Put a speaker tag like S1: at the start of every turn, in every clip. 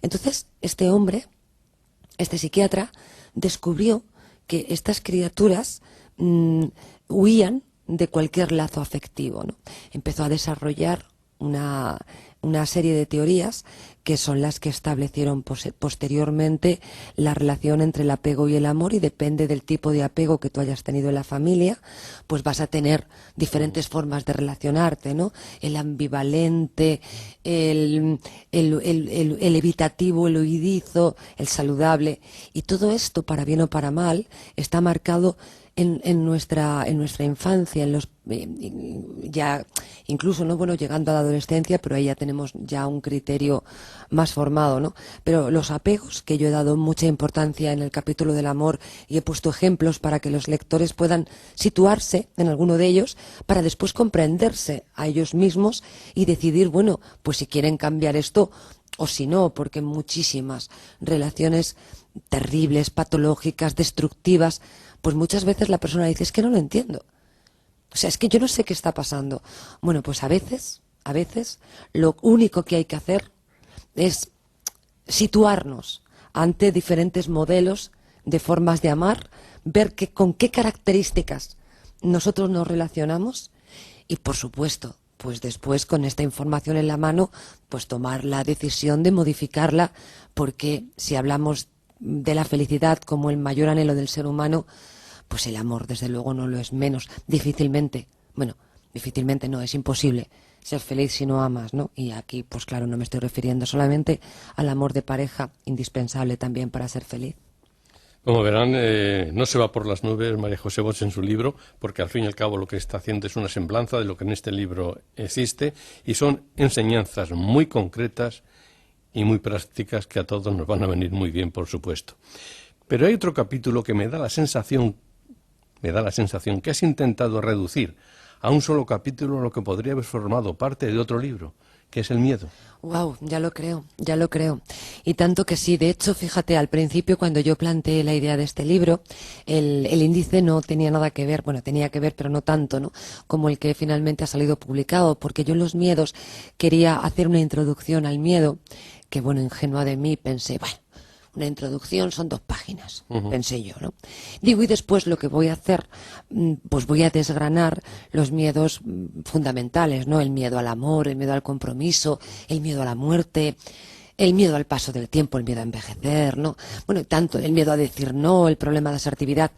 S1: Entonces, este hombre, este psiquiatra, descubrió que estas criaturas huían de cualquier lazo afectivo, ¿no? Empezó a desarrollar una serie de teorías que son las que establecieron posteriormente la relación entre el apego y el amor, y depende del tipo de apego que tú hayas tenido en la familia, pues vas a tener diferentes formas de relacionarte, ¿no? El ambivalente, el evitativo, el huidizo, el saludable, y todo esto, para bien o para mal, está marcado en nuestra infancia, ya incluso, no, bueno, llegando a la adolescencia, pero ahí ya tenemos ya un criterio más formado, ¿no? Pero los apegos, que yo he dado mucha importancia en el capítulo del amor y he puesto ejemplos para que los lectores puedan situarse en alguno de ellos, para después comprenderse a ellos mismos y decidir, bueno, pues si quieren cambiar esto o si no, porque muchísimas relaciones terribles, patológicas, destructivas, pues muchas veces la persona dice, es que no lo entiendo. O sea, es que yo no sé qué está pasando. Bueno, pues a veces, lo único que hay que hacer es situarnos ante diferentes modelos de formas de amar, ver con qué características nosotros nos relacionamos y, por supuesto, pues después, con esta información en la mano, pues tomar la decisión de modificarla, porque si hablamos de la felicidad como el mayor anhelo del ser humano, pues el amor desde luego no lo es menos. Difícilmente no, es imposible ser feliz si no amas, ¿no? Y aquí, pues claro, no me estoy refiriendo solamente al amor de pareja, indispensable también para ser feliz.
S2: Como verán, no se va por las nubes María José Bosch en su libro, porque al fin y al cabo lo que está haciendo es una semblanza de lo que en este libro existe, y son enseñanzas muy concretas y muy prácticas que a todos nos van a venir muy bien, por supuesto. Pero hay otro capítulo que me da la sensación que has intentado reducir a un solo capítulo lo que podría haber formado parte de otro libro, que es el miedo.
S1: Wow, ya lo creo. Y tanto que sí. De hecho, fíjate, al principio, cuando yo planteé la idea de este libro, el índice no tenía nada que ver, bueno, tenía que ver, pero no tanto, ¿no?, como el que finalmente ha salido publicado, porque yo en los miedos quería hacer una introducción al miedo, que bueno, ingenua de mí, pensé, bueno, una introducción son 2 páginas, pensé yo, ¿no? Digo, y después lo que voy a hacer, pues voy a desgranar los miedos fundamentales, ¿no? El miedo al amor, el miedo al compromiso, el miedo a la muerte, el miedo al paso del tiempo, el miedo a envejecer, ¿no? Bueno, tanto el miedo a decir no, el problema de asertividad.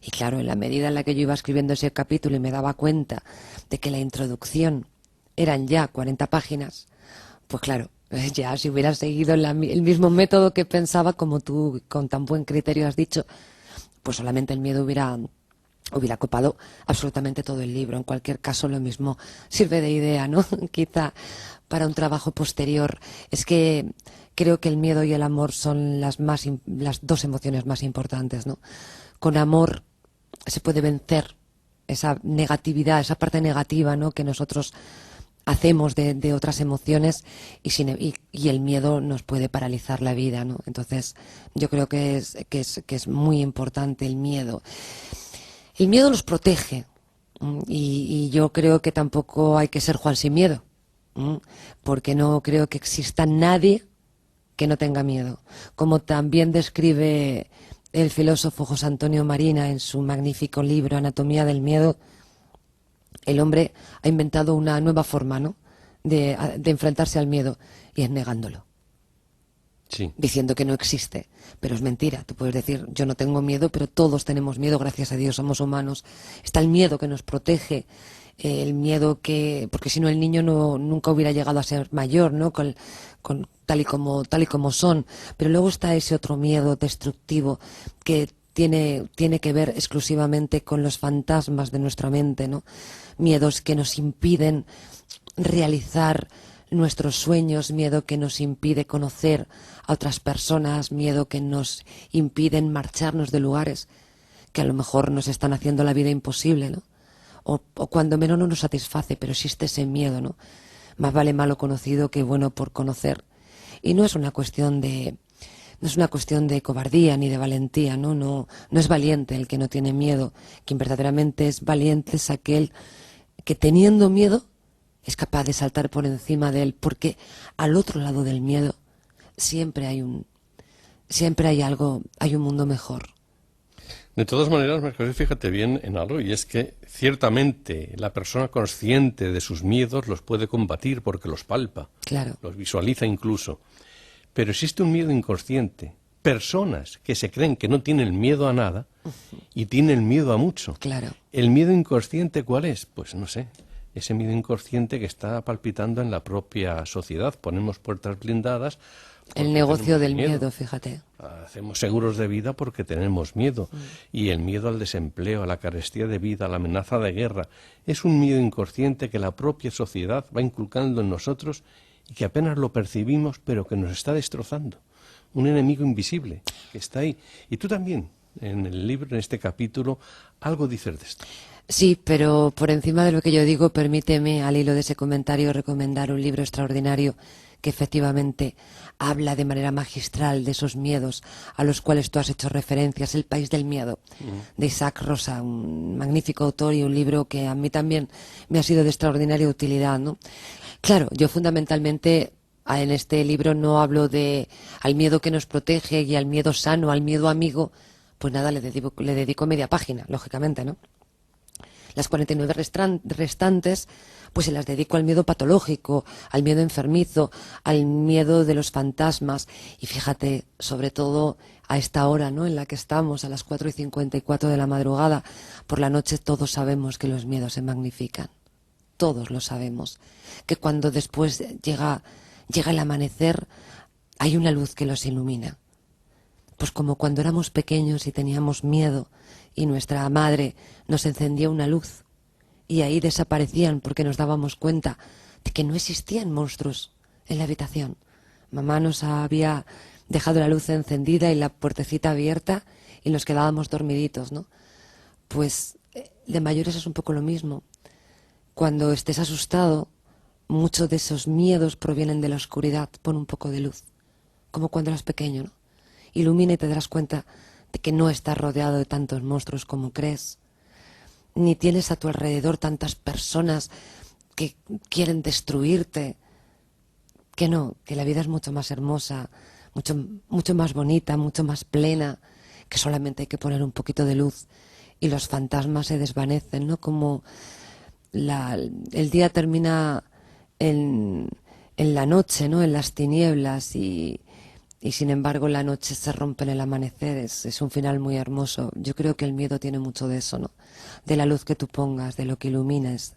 S1: Y claro, en la medida en la que yo iba escribiendo ese capítulo y me daba cuenta de que la introducción eran ya 40 páginas, pues claro, ya si hubiera seguido el mismo método que pensaba, como tú con tan buen criterio has dicho, pues solamente el miedo hubiera copado absolutamente todo el libro. En cualquier caso, lo mismo sirve de idea, ¿no? Quizá para un trabajo posterior. Es que creo que el miedo y el amor son las 2 emociones más importantes, ¿no? Con amor se puede vencer esa negatividad, esa parte negativa, ¿no?, que nosotros hacemos de otras emociones, y el miedo nos puede paralizar la vida, ¿no? Entonces, yo creo que es muy importante el miedo. El miedo nos protege, y yo creo que tampoco hay que ser Juan sin miedo, porque no creo que exista nadie que no tenga miedo. Como también describe el filósofo José Antonio Marina en su magnífico libro Anatomía del miedo, el hombre ha inventado una nueva forma, ¿no?, de enfrentarse al miedo, y es negándolo.
S2: Sí.
S1: Diciendo que no existe. Pero es mentira. Tú puedes decir, yo no tengo miedo, pero todos tenemos miedo, gracias a Dios, somos humanos. Está el miedo que nos protege, el miedo porque si no el niño nunca hubiera llegado a ser mayor, ¿no?, tal y como son. Pero luego está ese otro miedo destructivo que tiene que ver exclusivamente con los fantasmas de nuestra mente, ¿no? Miedos que nos impiden realizar nuestros sueños, miedo que nos impide conocer a otras personas, miedo que nos impiden marcharnos de lugares que a lo mejor nos están haciendo la vida imposible, ¿no? O cuando menos no nos satisface, pero existe ese miedo, ¿no? Más vale malo conocido que bueno por conocer. Y no es una cuestión de cobardía ni de valentía, ¿no? No es valiente el que no tiene miedo. Quien verdaderamente es valiente es aquel que, teniendo miedo, es capaz de saltar por encima de él, porque al otro lado del miedo siempre hay algo, hay un mundo mejor.
S2: De todas maneras, María José, fíjate bien en algo, y es que ciertamente la persona consciente de sus miedos los puede combatir porque los palpa,
S1: Claro.
S2: los visualiza incluso. Pero existe un miedo inconsciente. Personas que se creen que no tienen miedo a nada y tienen miedo a mucho.
S1: Claro.
S2: ¿El miedo inconsciente cuál es? Pues no sé. Ese miedo inconsciente que está palpitando en la propia sociedad. Ponemos puertas blindadas.
S1: El negocio del miedo, fíjate.
S2: Hacemos seguros de vida porque tenemos miedo. Y el miedo al desempleo, a la carestía de vida, a la amenaza de guerra, es un miedo inconsciente que la propia sociedad va inculcando en nosotros y que apenas lo percibimos, pero que nos está destrozando. Un enemigo invisible que está ahí. Y tú también, en el libro, en este capítulo, algo dices de esto.
S1: Sí, pero por encima de lo que yo digo, permíteme, al hilo de ese comentario, recomendar un libro extraordinario que efectivamente habla de manera magistral de esos miedos a los cuales tú has hecho referencias, El país del miedo, de Isaac Rosa, un magnífico autor y un libro que a mí también me ha sido de extraordinaria utilidad, ¿no? Claro, yo fundamentalmente en este libro no hablo de al miedo que nos protege y al miedo sano, al miedo amigo, pues nada, le dedico media página, lógicamente, ¿no? Las 49 restantes, pues se las dedico al miedo patológico, al miedo enfermizo, al miedo de los fantasmas. Y fíjate, sobre todo a esta hora, ¿no?, en la que estamos, a las 4:54 de la madrugada, por la noche todos sabemos que los miedos se magnifican. Todos lo sabemos. Que cuando después llega el amanecer, hay una luz que los ilumina. Pues como cuando éramos pequeños y teníamos miedo y nuestra madre nos encendía una luz y ahí desaparecían porque nos dábamos cuenta de que no existían monstruos en la habitación. Mamá nos había dejado la luz encendida y la puertecita abierta y nos quedábamos dormiditos, ¿no? Pues de mayores es un poco lo mismo. Cuando estés asustado, muchos de esos miedos provienen de la oscuridad. Pon un poco de luz, como cuando eras pequeño, ¿no? Ilumina y te darás cuenta de que no estás rodeado de tantos monstruos como crees, ni tienes a tu alrededor tantas personas que quieren destruirte, que no, que la vida es mucho más hermosa, mucho más bonita, mucho más plena, que solamente hay que poner un poquito de luz y los fantasmas se desvanecen, ¿no? Como el día termina en la noche, ¿no?, en las tinieblas y sin embargo la noche se rompe en el amanecer, es un final muy hermoso. Yo creo que el miedo tiene mucho de eso, ¿no? De la luz que tú pongas, de lo que ilumines,